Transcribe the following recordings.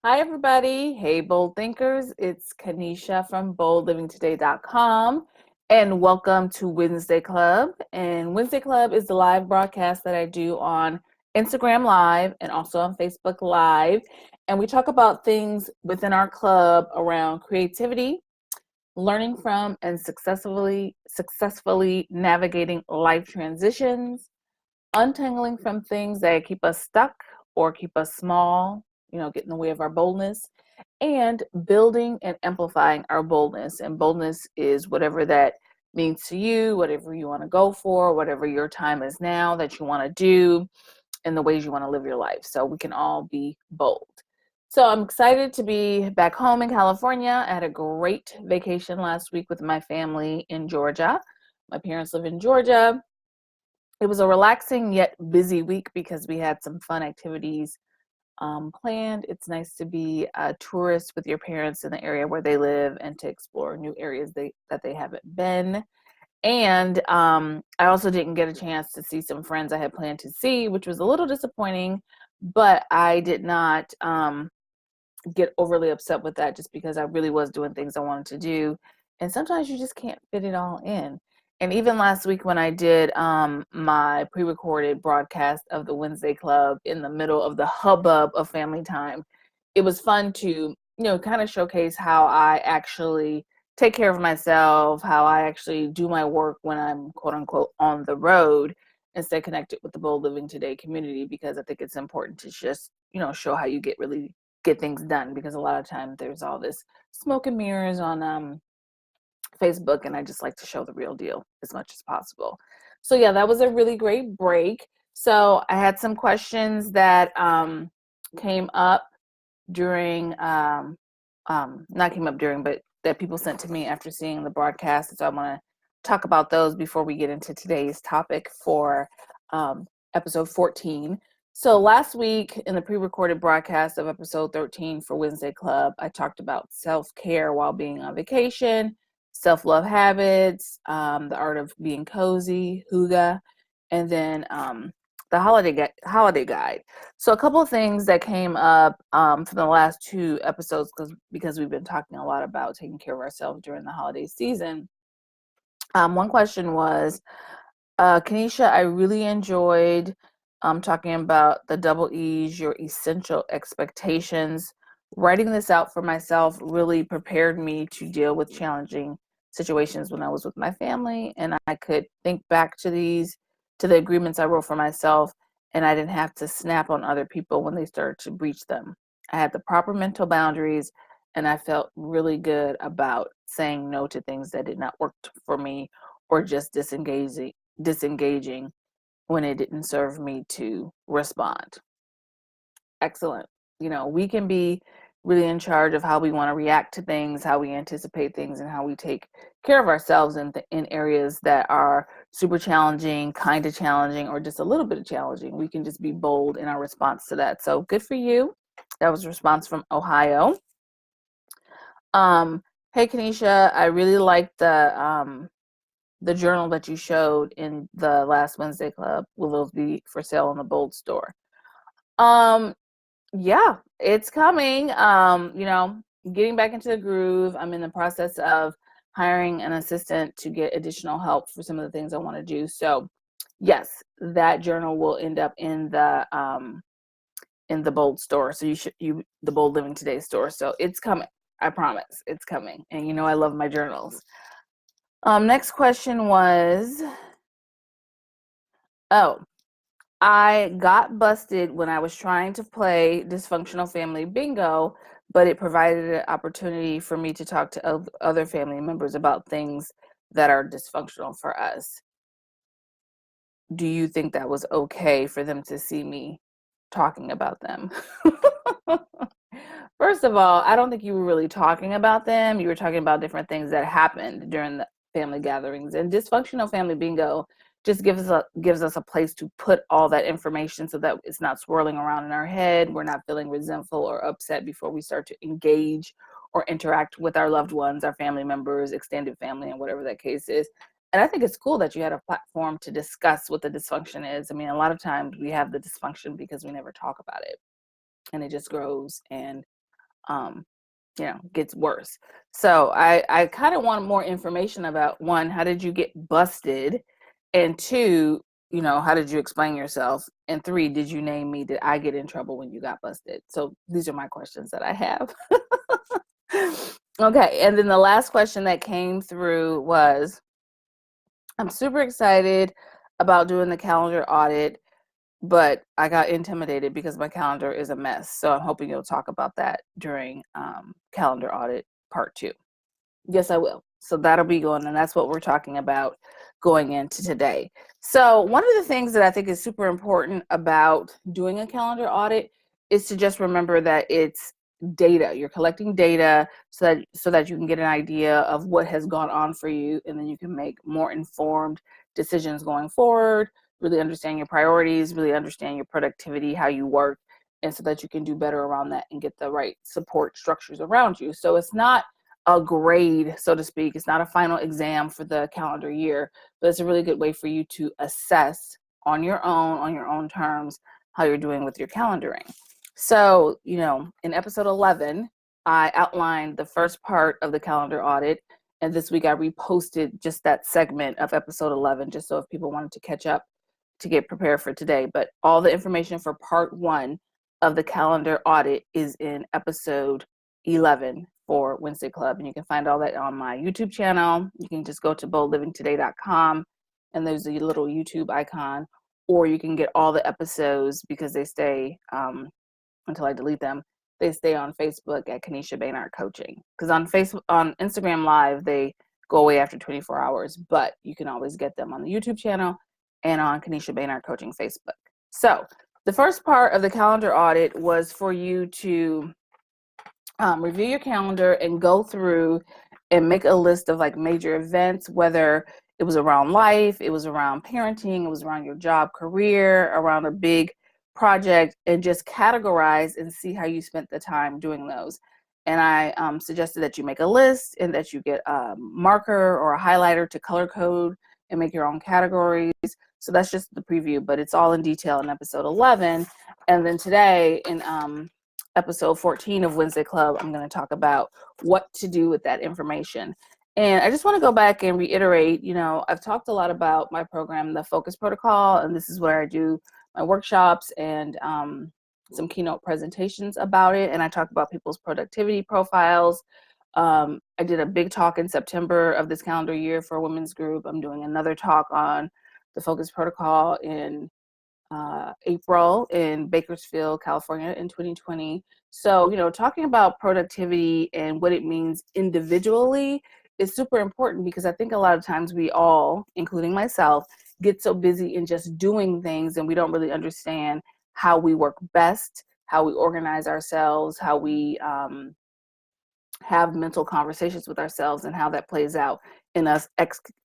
Hi, everybody. Hey, Bold Thinkers. It's Kanesha from boldlivingtoday.com, and welcome to Wednesday Club. And Wednesday Club is the live broadcast that I do on Instagram Live and also on Facebook Live. And we talk about things within our club around creativity, learning from and successfully navigating life transitions, untangling from things that keep us stuck or keep us small, get in the way of our boldness, and building and amplifying our boldness. And boldness is whatever that means to you, whatever you want to go for, whatever your time is now that you want to do, and the ways you want to live your life. So we can all be bold. So I'm excited to be back home in California. I had a great vacation last week with my family in Georgia. My parents live in Georgia. It was a relaxing yet busy week because we had some fun activities planned. It's nice to be a tourist with your parents in the area where they live and to explore new areas that they haven't been. And I also didn't get a chance to see some friends I had planned to see, which was a little disappointing, but I did not get overly upset with that just because I really was doing things I wanted to do. And sometimes you just can't fit it all in. And even last week when I did my pre-recorded broadcast of the Wednesday Club in the middle of the hubbub of family time, it was fun to, kind of showcase how I actually take care of myself, how I actually do my work when I'm quote unquote on the road and stay connected with the Bold Living Today community, because I think it's important to just, show how you get things done, because a lot of times there's all this smoke and mirrors on Facebook, and I just like to show the real deal as much as possible. So yeah, that was a really great break. So I had some questions that came up during not came up during, but that people sent to me after seeing the broadcast. So I want to talk about those before we get into today's topic for episode 14. So last week in the pre-recorded broadcast of episode 13 for Wednesday Club, I talked about self-care while being on vacation, self-love habits, the art of being cozy, hygge, and then the holiday guide. So a couple of things that came up from the last two episodes, because we've been talking a lot about taking care of ourselves during the holiday season. One question was, Kanesha, I really enjoyed talking about the double E's, your essential expectations. Writing this out for myself really prepared me to deal with challenging situations when I was with my family, and I could think back to the agreements I wrote for myself, and I didn't have to snap on other people when they started to breach them. I had the proper mental boundaries, and I felt really good about saying no to things that did not work for me, or just disengaging when it didn't serve me to respond. Excellent. We can be really in charge of how we want to react to things, how we anticipate things, and how we take care of ourselves in areas that are super challenging, kind of challenging, or just a little bit of challenging. We can just be bold in our response to that. So good for you. That was a response from Ohio. Hey, Kanesha, I really liked the journal that you showed in the last Wednesday Club. Will those be for sale in the Bold store? Yeah, it's coming. Getting back into the groove. I'm in the process of hiring an assistant to get additional help for some of the things I want to do. So yes, that journal will end up in the Bold store. So the Bold Living Today store. So it's coming. I promise it's coming. And I love my journals. Next question was, I got busted when I was trying to play Dysfunctional Family Bingo, but it provided an opportunity for me to talk to other family members about things that are dysfunctional for us. Do you think that was okay for them to see me talking about them? First of all, I don't think you were really talking about them. You were talking about different things that happened during the family gatherings. And Dysfunctional Family Bingo just gives us a place to put all that information so that it's not swirling around in our head. We're not feeling resentful or upset before we start to engage or interact with our loved ones, our family members, extended family, and whatever that case is. And I think it's cool that you had a platform to discuss what the dysfunction is. I mean, a lot of times we have the dysfunction because we never talk about it, and it just grows. And gets worse. So I kind of want more information about, one, how did you get busted? And two, how did you explain yourself? And three, did you name me? Did I get in trouble when you got busted? So these are my questions that I have. Okay. And then the last question that came through was, I'm super excited about doing the calendar audit, but I got intimidated because my calendar is a mess. So I'm hoping you'll talk about that during calendar audit part 2. Yes, I will. So that'll be going, and that's what we're talking about going into today. So one of the things that I think is super important about doing a calendar audit is to just remember that it's data. You're collecting data so that you can get an idea of what has gone on for you, and then you can make more informed decisions going forward, really understand your priorities, really understand your productivity, how you work, and so that you can do better around that and get the right support structures around you. So it's not a grade, so to speak. It's not a final exam for the calendar year, but it's a really good way for you to assess on your own terms, how you're doing with your calendaring. So, in episode 11, I outlined the first part of the calendar audit. And this week I reposted just that segment of episode 11, just so if people wanted to catch up to get prepared for today. But all the information for part 1 of the calendar audit is in episode 11 for Wednesday Club. And you can find all that on my YouTube channel. You can just go to boldlivingtoday.com and there's a little YouTube icon, or you can get all the episodes because they stay, until I delete them, they stay on Facebook at Kanesha Baynard Coaching. Because on Instagram Live, they go away after 24 hours, but you can always get them on the YouTube channel and on Kanesha Baynard Coaching Facebook. So the first part of the calendar audit was for you to review your calendar and go through and make a list of like major events, whether it was around life, it was around parenting, it was around your job, career, around a big project, and just categorize and see how you spent the time doing those. And I suggested that you make a list and that you get a marker or a highlighter to color code and make your own categories. So that's just the preview, but it's all in detail in episode 11. And then today in episode 14 of Wednesday Club, I'm going to talk about what to do with that information. And I just want to go back and reiterate, I've talked a lot about my program, the Focus Protocol, and this is where I do my workshops and some keynote presentations about it. And I talk about people's productivity profiles. I did a big talk in September of this calendar year for a women's group. I'm doing another talk on the Focus Protocol in April in Bakersfield, California in 2020. So, talking about productivity and what it means individually is super important, because I think a lot of times we all, including myself, get so busy in just doing things and we don't really understand how we work best, how we organize ourselves, how we have mental conversations with ourselves, and how that plays out in us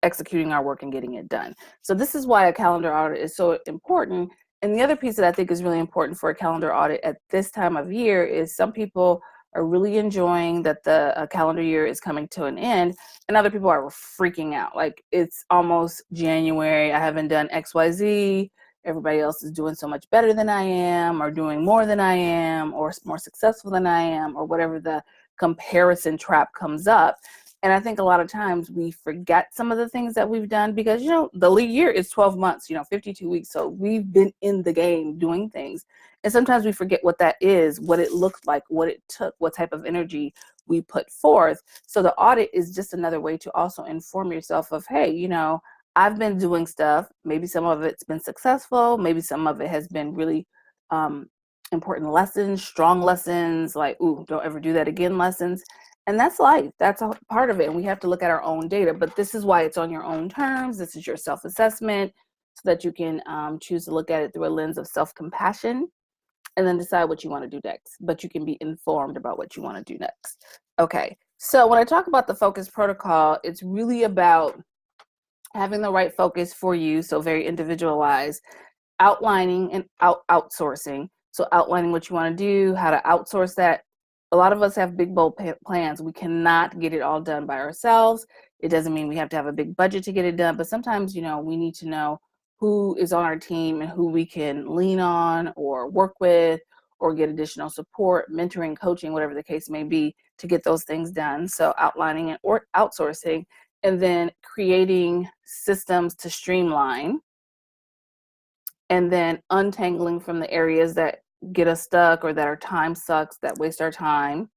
executing our work and getting it done. So this is why a calendar audit is so important. And the other piece that I think is really important for a calendar audit at this time of year is some people are really enjoying that the calendar year is coming to an end, and other people are freaking out. Like, it's almost January, I haven't done XYZ, everybody else is doing so much better than I am, or doing more than I am, or more successful than I am, or whatever the comparison trap comes up. And I think a lot of times we forget some of the things that we've done because, the lead year is 12 months, 52 weeks. So we've been in the game doing things. And sometimes we forget what that is, what it looked like, what it took, what type of energy we put forth. So the audit is just another way to also inform yourself of, hey, I've been doing stuff. Maybe some of it's been successful. Maybe some of it has been really important lessons, strong lessons, like, ooh, don't ever do that again lessons. And that's life. That's a part of it. And we have to look at our own data. But this is why it's on your own terms. This is your self-assessment, so that you can choose to look at it through a lens of self-compassion and then decide what you want to do next. But you can be informed about what you want to do next. Okay. So when I talk about the focus protocol, it's really about having the right focus for you. So very individualized, outlining and outsourcing. So outlining what you want to do, how to outsource that. A lot of us have big, bold plans. We cannot get it all done by ourselves. It doesn't mean we have to have a big budget to get it done, but sometimes, we need to know who is on our team and who we can lean on or work with, or get additional support, mentoring, coaching, whatever the case may be, to get those things done. So outlining and or outsourcing, and then creating systems to streamline, and then untangling from the areas that get us stuck or that are time sucks, that waste our time.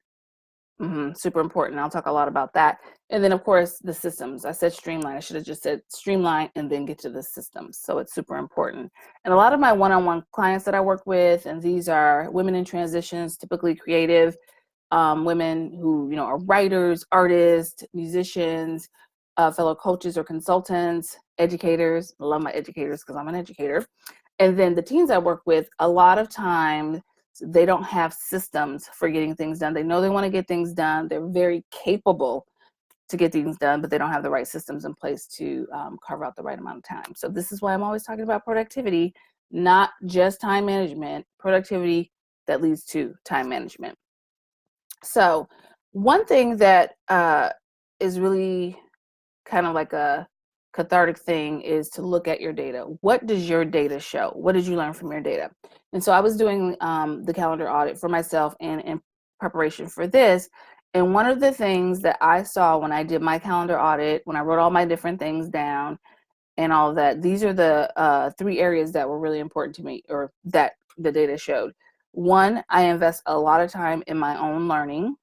Super important. I'll talk a lot about that. And then, of course, the systems. I said streamline. I should have just said streamline and then get to the systems. So it's super important. And a lot of my one-on-one clients that I work with, and these are women in transitions, typically creative women who, are writers, artists, musicians, fellow coaches or consultants, educators. I love my educators because I'm an educator. And then the teens I work with, a lot of times, they don't have systems for getting things done. They know they want to get things done. They're very capable to get things done, but they don't have the right systems in place to carve out the right amount of time. So this is why I'm always talking about productivity, not just time management, productivity that leads to time management. So one thing that is really kind of like a cathartic thing is to look at your data. What does your data show? What did you learn from your data? And so I was doing the calendar audit for myself and in preparation for this. And one of the things that I saw when I did my calendar audit, when I wrote all my different things down and all of that, these are the 3 areas that were really important to me, or that the data showed. 1, I invest a lot of time in my own learning.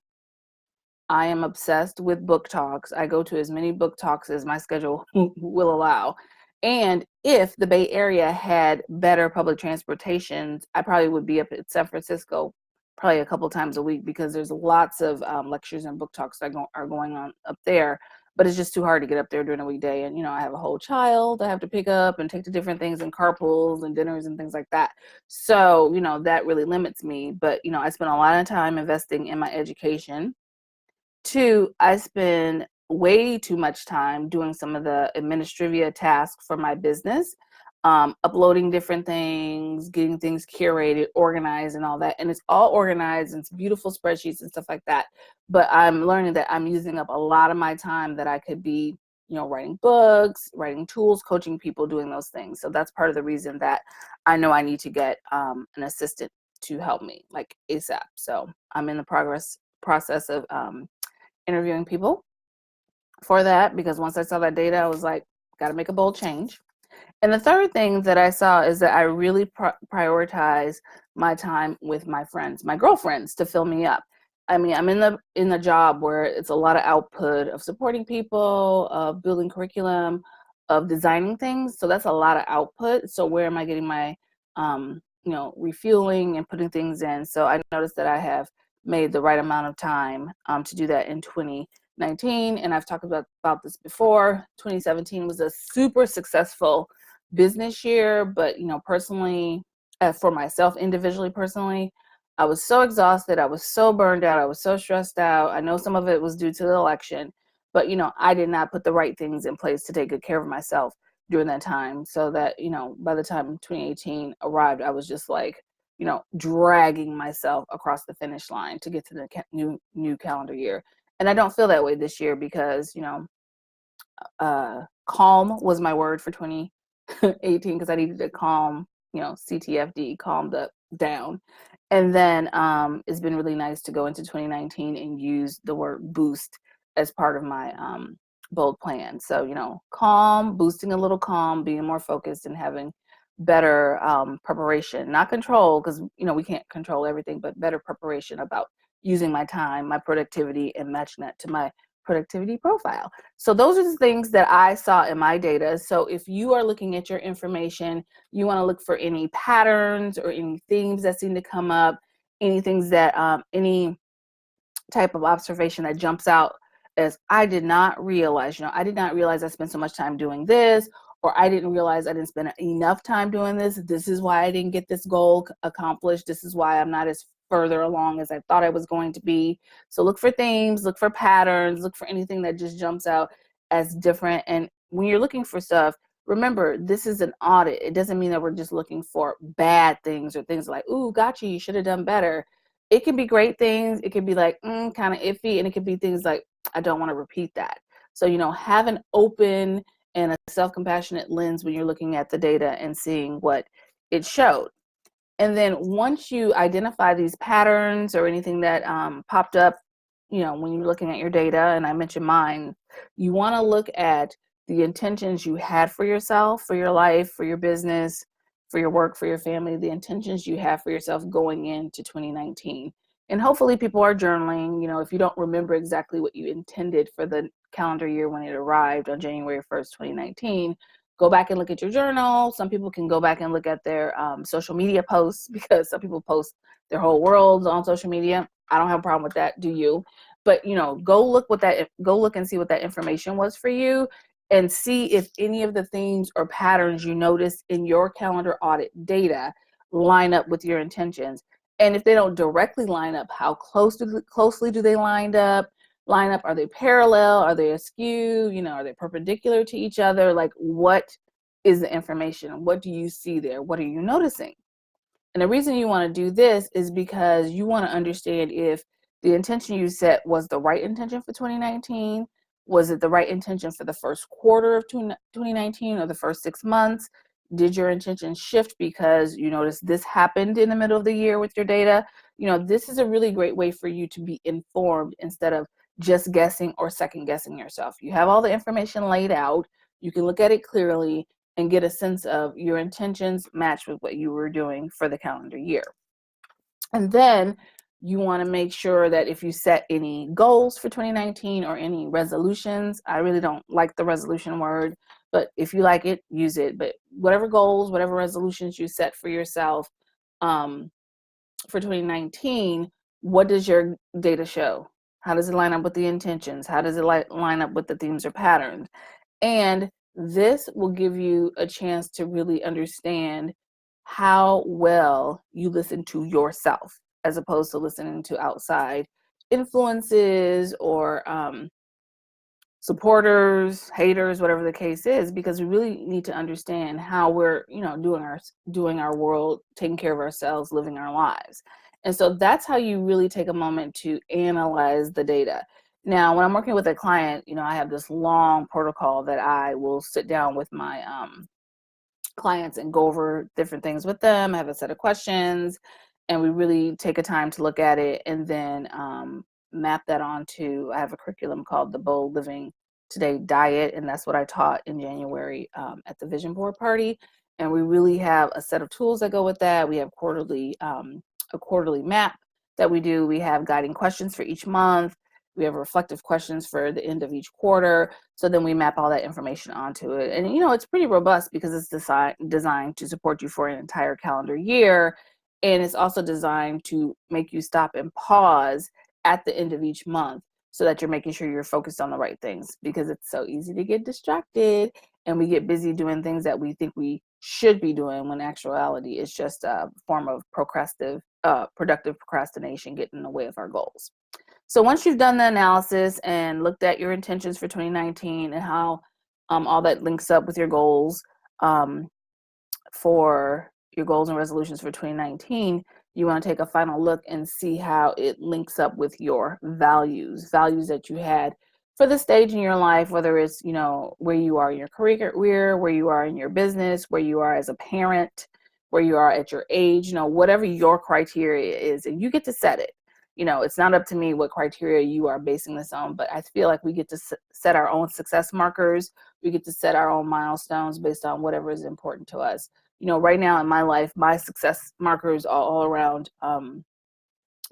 I am obsessed with book talks. I go to as many book talks as my schedule will allow. And if the Bay Area had better public transportation, I probably would be up at San Francisco probably a couple times a week, because there's lots of lectures and book talks that are going on up there. But it's just too hard to get up there during a weekday. And, I have a whole child I have to pick up and take to different things, and carpools and dinners and things like that. So, that really limits me. But, I spend a lot of time investing in my education. 2, I spend way too much time doing some of the administrivia tasks for my business, uploading different things, getting things curated, organized, and all that. And it's all organized, and it's beautiful spreadsheets and stuff like that. But I'm learning that I'm using up a lot of my time that I could be, writing books, writing tools, coaching people, doing those things. So that's part of the reason that I know I need to get an assistant to help me, like ASAP. So I'm in the process of interviewing people for that, because once I saw that data, I was like, got to make a bold change. And the third thing that I saw is that I really prioritize my time with my friends, my girlfriends, to fill me up. I mean, I'm in the job where it's a lot of output of supporting people, of building curriculum, of designing things. So that's a lot of output. So where am I getting my, refueling and putting things in? So I noticed that I have made the right amount of time to do that in 2019. And I've talked about this before. 2017 was a super successful business year, but personally, for myself, individually, personally, I was so exhausted. I was so burned out. I was so stressed out. I know some of it was due to the election, but I did not put the right things in place to take good care of myself during that time. So that, by the time 2018 arrived, I was just like, dragging myself across the finish line to get to the new calendar year. And I don't feel that way this year, because, calm was my word for 2018, because I needed to calm, CTFD, calm down. And then it's been really nice to go into 2019 and use the word boost as part of my bold plan. So, calm, boosting a little calm, being more focused, and having better preparation, not control, because we can't control everything, but better preparation about using my time, my productivity, and matching that to my productivity profile. So those are the things that I saw in my data. So if you are looking at your information, you want to look for any patterns or any themes that seem to come up, any things that any type of observation that jumps out as, I did not realize I spent so much time doing this, or I didn't realize I didn't spend enough time doing this. This is why I didn't get this goal accomplished. This is why I'm not as further along as I thought I was going to be. So look for themes, look for patterns, look for anything that just jumps out as different. And when you're looking for stuff, remember, this is an audit. It doesn't mean that we're just looking for bad things or things like, ooh, gotcha, you should have done better. It can be great things. It can be like, kind of iffy. And it can be things like, I don't want to repeat that. So, have an open and a self-compassionate lens when you're looking at the data and seeing what it showed. And then once you identify these patterns or anything that popped up, when you're looking at your data, and I mentioned mine, you want to look at the intentions you had for yourself, for your life, for your business, for your work, for your family, the intentions you have for yourself going into 2019. And hopefully people are journaling. If you don't remember exactly what you intended for the calendar year when it arrived on January 1st, 2019, go back and look at your journal. Some people can go back and look at their social media posts, because some people post their whole worlds on social media. I don't have a problem with that. Do you? But go look and see what that information was for you, and see if any of the themes or patterns you noticed in your calendar audit data line up with your intentions. And if they don't directly line up, how closely do they line up? Are they parallel? Are they askew? Are they perpendicular to each other? Like, what is the information? What do you see there? What are you noticing? And the reason you want to do this is because you want to understand if the intention you set was the right intention for 2019. Was it the right intention for the first quarter of 2019 or the first 6 months? Did your intention shift because you noticed this happened in the middle of the year with your data? This is a really great way for you to be informed instead of just guessing or second guessing yourself. You have all the information laid out. You can look at it clearly and get a sense of your intentions match with what you were doing for the calendar year. And then you want to make sure that if you set any goals for 2019 or any resolutions, I really don't like the resolution word, but if you like it, use it. But whatever goals, whatever resolutions you set for yourself for 2019, what does your data show? How does it line up with the intentions? How does it line up with the themes or patterns? And this will give you a chance to really understand how well you listen to yourself, as opposed to listening to outside influences or supporters, haters, whatever the case is, because we really need to understand how we're, doing our world, taking care of ourselves, living our lives. And so that's how you really take a moment to analyze the data. Now, when I'm working with a client, I have this long protocol that I will sit down with my clients and go over different things with them. I have a set of questions, and we really take a time to look at it, and then map that onto, I have a curriculum called the Bold Living Today Diet, and that's what I taught in January at the Vision Board Party. And we really have a set of tools that go with that. We have a quarterly map that we do. We have guiding questions for each month. We have reflective questions for the end of each quarter. So then we map all that information onto it. And, it's pretty robust because it's designed to support you for an entire calendar year. And it's also designed to make you stop and pause at the end of each month so that you're making sure you're focused on the right things, because it's so easy to get distracted and we get busy doing things that we think we should be doing, when actuality is just a form of productive procrastination getting in the way of our goals. So once you've done the analysis and looked at your intentions for 2019 and how all that links up with your goals for your goals and resolutions for 2019, you want to take a final look and see how it links up with your values that you had for the stage in your life, whether it's, where you are in your career, where you are in your business, where you are as a parent, where you are at your age, whatever your criteria is, and you get to set it. It's not up to me what criteria you are basing this on, but I feel like we get to set our own success markers. We get to set our own milestones based on whatever is important to us. Right now in my life, my success markers are all around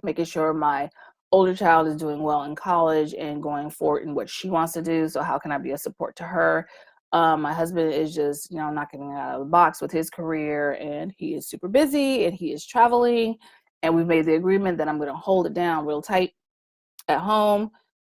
making sure my older child is doing well in college and going forward in what she wants to do. So how can I be a support to her? My husband is just, knocking it out of the box with his career, and he is super busy and he is traveling. And we've made the agreement that I'm going to hold it down real tight at home.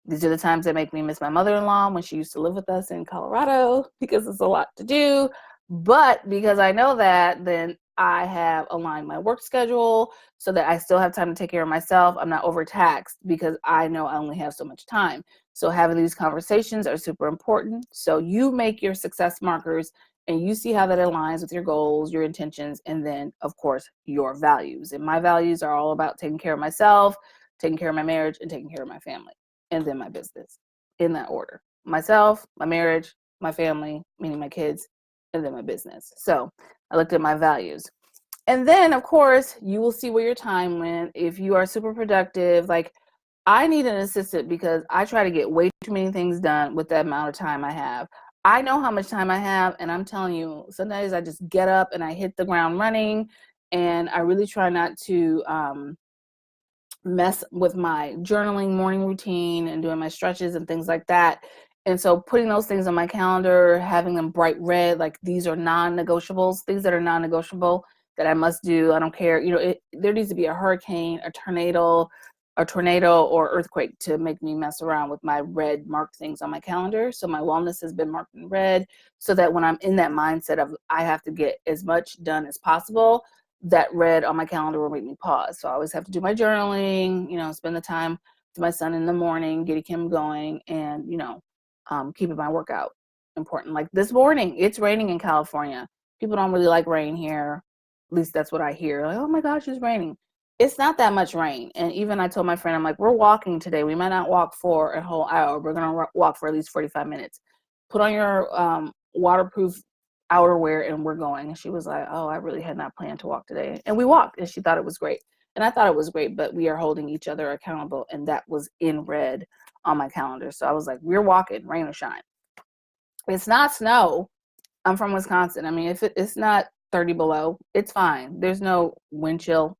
These are the times that make me miss my mother-in-law when she used to live with us in Colorado, because it's a lot to do. But because I know that, then I have aligned my work schedule so that I still have time to take care of myself. I'm not overtaxed because I know I only have so much time. So having these conversations are super important. So you make your success markers and you see how that aligns with your goals, your intentions, and then, of course, your values. And my values are all about taking care of myself, taking care of my marriage, and taking care of my family, and then my business, in that order. Myself, my marriage, my family, meaning my kids, and then my business. So I looked at my values. And then, of course, you will see where your time went. If you are super productive, like I need an assistant because I try to get way too many things done with the amount of time I have. I know how much time I have, and I'm telling you, sometimes I just get up and I hit the ground running, and I really try not to mess with my journaling morning routine and doing my stretches and things like that. And so putting those things on my calendar, having them bright red, like these are non-negotiables, things that are non-negotiable that I must do. I don't care. There needs to be a hurricane, a tornado or earthquake to make me mess around with my red marked things on my calendar. So my wellness has been marked in red so that when I'm in that mindset of I have to get as much done as possible, that red on my calendar will make me pause. So I always have to do my journaling, spend the time with my son in the morning, getting him going, and, keeping my workout important. Like this morning, it's raining in California. People don't really like rain here. At least that's what I hear. Like, oh my gosh, it's raining. It's not that much rain. And even I told my friend, I'm like, we're walking today. We might not walk for a whole hour. We're going to walk for at least 45 minutes. Put on your waterproof outerwear and we're going. And she was like, oh, I really had not planned to walk today. And we walked and she thought it was great. And I thought it was great, but we are holding each other accountable. And that was in red on my calendar. So I was like, we're walking, rain or shine. It's not snow. I'm from Wisconsin. I mean, if it's not 30 below, it's fine. There's no wind chill.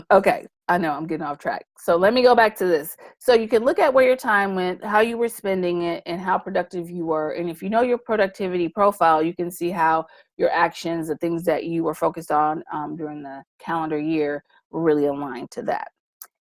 Okay, I know I'm getting off track. So let me go back to this. So you can look at where your time went, how you were spending it, and how productive you were. And if you know your productivity profile, you can see how your actions, the things that you were focused on during the calendar year, were really aligned to that.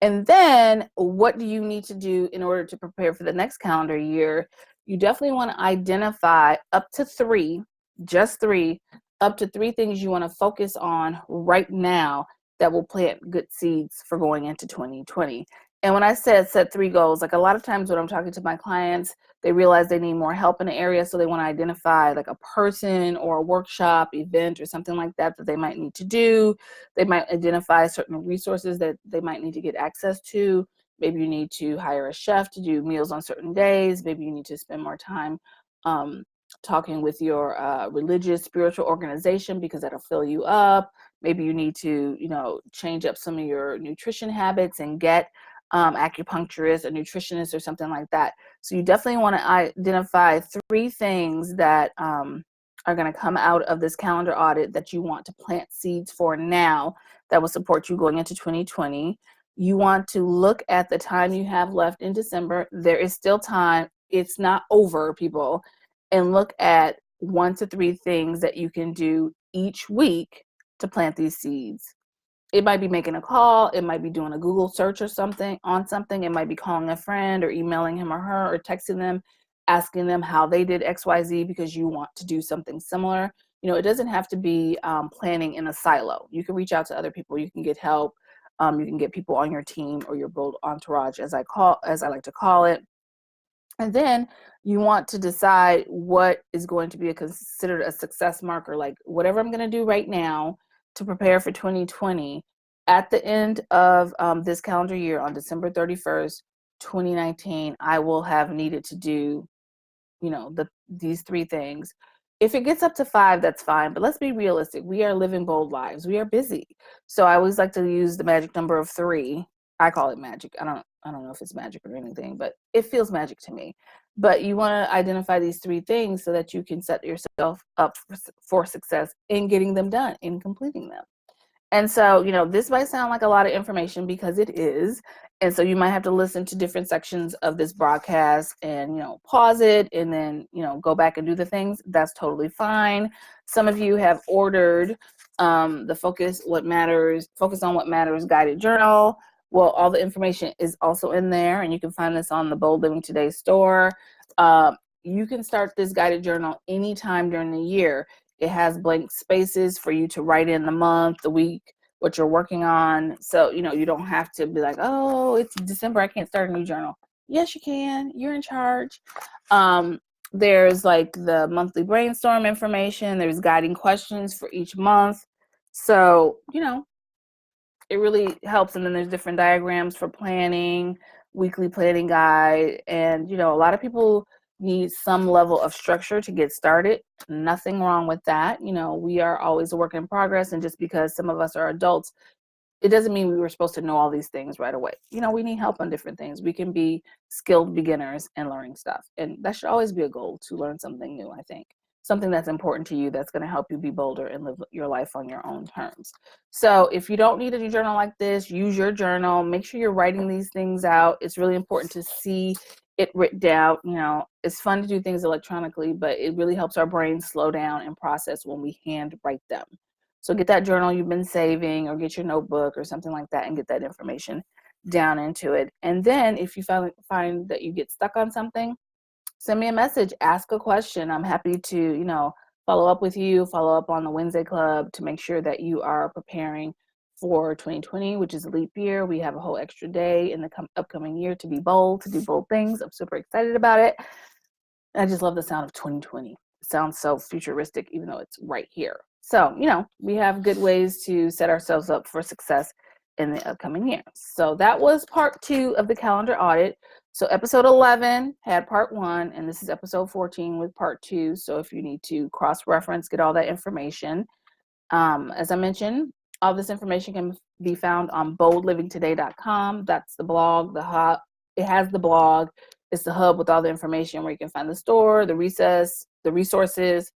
And then what do you need to do in order to prepare for the next calendar year? You definitely want to identify up to three, just three, up to three things you want to focus on right now that will plant good seeds for going into 2020. And when I said set three goals, like a lot of times when I'm talking to my clients, they realize they need more help in the area. So they want to identify like a person or a workshop, event, or something like that that they might need to do. They might identify certain resources that they might need to get access to. Maybe you need to hire a chef to do meals on certain days. Maybe you need to spend more time talking with your religious, spiritual organization because that'll fill you up. Maybe you need to, change up some of your nutrition habits and get acupuncturist, a nutritionist, or something like that. So you definitely want to identify three things that are going to come out of this calendar audit that you want to plant seeds for now that will support you going into 2020. You want to look at the time you have left in December. There is still time. It's not over, people. And look at 1 to 3 things that you can do each week to plant these seeds. It might be making a call. It might be doing a Google search or something on something. It might be calling a friend or emailing him or her or texting them, asking them how they did XYZ because you want to do something similar. It doesn't have to be planning in a silo. You can reach out to other people. You can get help. You can get people on your team or your bold entourage, as I like to call it. And then you want to decide what is going to be considered a success marker, like whatever I'm going to do right now to prepare for 2020. At the end of this calendar year, on December 31st, 2019, I will have needed to do, these 3 things. If it gets up to 5, that's fine. But let's be realistic. We are living bold lives. We are busy. So I always like to use the magic number of 3. I call it magic. I don't know if it's magic or anything, but it feels magic to me. But you want to identify these 3 things so that you can set yourself up for success in getting them done, in completing them. And so, this might sound like a lot of information because it is. And so you might have to listen to different sections of this broadcast and, pause it and then, go back and do the things. That's totally fine. Some of you have ordered the Focus on What Matters guided journal. Well, all the information is also in there, and you can find this on the Bold Living Today store. You can start this guided journal anytime during the year. It has blank spaces for you to write in the month, the week, what you're working on. So, you don't have to be like, oh, it's December, I can't start a new journal. Yes, you can. You're in charge. There's like the monthly brainstorm information. There's guiding questions for each month. So, it really helps. And then there's different diagrams for planning, weekly planning guide. And, a lot of people need some level of structure to get started, nothing wrong with that. You know, we are always a work in progress, and just because some of us are adults, it doesn't mean we were supposed to know all these things right away. You know, we need help on different things. We can be skilled beginners in learning stuff. And that should always be a goal, to learn something new, I think. Something that's important to you, that's going to help you be bolder and live your life on your own terms. So if you don't need a journal like this, use your journal. Make sure you're writing these things out. It's really important to see it written down. You know, it's fun to do things electronically, but it really helps our brain slow down and process when we hand write them. So get that journal you've been saving, or get your notebook or something like that, and get that information down into it. And then if you find that you get stuck on something, send me a message, ask a question. I'm happy to, you know, follow up with you, follow up on the Wednesday Club to make sure that you are preparing for 2020, which is a leap year. We have a whole extra day in the upcoming year to be bold, to do bold things. I'm super excited about it. I just love the sound of 2020. It sounds so futuristic, even though it's right here. So, you know, we have good ways to set ourselves up for success in the upcoming year. So that was part 2 of the calendar audit. So episode 11 had part 1, and this is episode 14 with part 2. So if you need to cross-reference, get all that information. As I mentioned, all this information can be found on boldlivingtoday.com. That's the blog, the hub. It has the blog. It's the hub with all the information where you can find the store, the resources,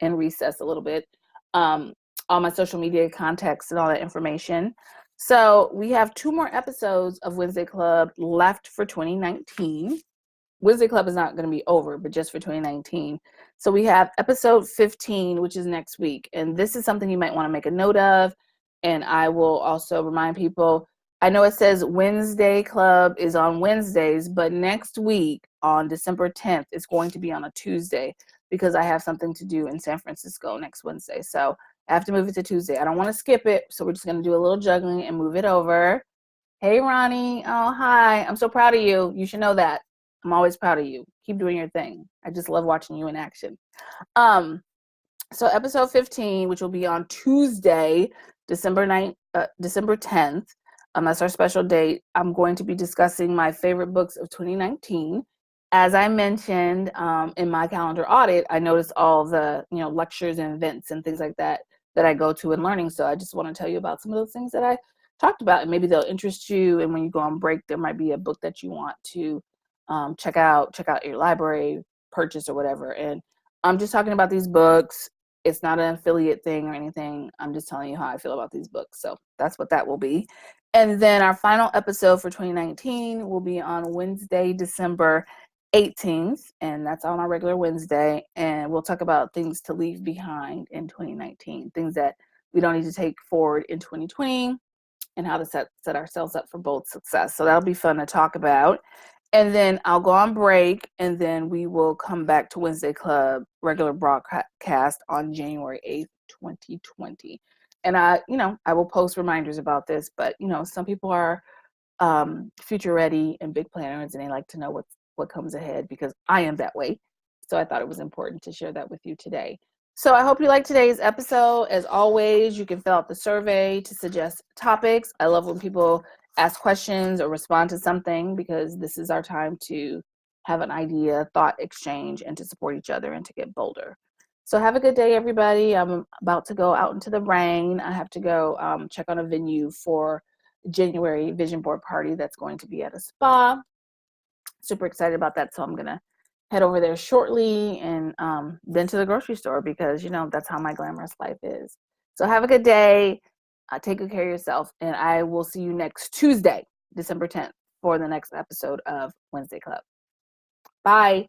and recess a little bit. All my social media contacts and all that information. So we have 2 more episodes of Wednesday Club left for 2019. Wednesday Club is not going to be over, but just for 2019. So we have episode 15, which is next week. And this is something you might want to make a note of. And I will also remind people, I know it says Wednesday Club is on Wednesdays, but next week on December 10th, it's going to be on a Tuesday, because I have something to do in San Francisco next Wednesday. So I have to move it to Tuesday. I don't want to skip it. So we're just going to do a little juggling and move it over. Hey, Ronnie. Oh, hi. I'm so proud of you. You should know that. I'm always proud of you. Keep doing your thing. I just love watching you in action. So episode 15, which will be on Tuesday, December 10th. That's our special date. I'm going to be discussing my favorite books of 2019. As I mentioned in my calendar audit, I noticed all the lectures and events and things like that I go to in learning. So I just want to tell you about some of those things that I talked about, and maybe they'll interest you. And when you go on break, there might be a book that you want to check out your library, purchase, or whatever. And I'm just talking about these books. It's not an affiliate thing or anything. I'm just telling you how I feel about these books. So that's what that will be. And then our final episode for 2019 will be on Wednesday, December 18th, and that's on our regular Wednesday. And we'll talk about things to leave behind in 2019, things that we don't need to take forward in 2020, and how to set ourselves up for bold success. So that'll be fun to talk about. And then I'll go on break, and then we will come back to Wednesday Club regular broadcast on January 8th, 2020. And I will post reminders about this, but some people are future ready and big planners, and they like to know what comes ahead, because I am that way. So I thought it was important to share that with you today. So I hope you liked today's episode. As always, you can fill out the survey to suggest topics. I love when people ask questions or respond to something, because this is our time to have an idea, thought exchange, and to support each other and to get bolder. So have a good day, everybody. I'm about to go out into the rain. I have to go check on a venue for January vision board party that's going to be at a spa. Super excited about that. So I'm going to head over there shortly, and then to the grocery store, because that's how my glamorous life is. So have a good day. Take good care of yourself, and I will see you next Tuesday, December 10th, for the next episode of Wednesday Club. Bye.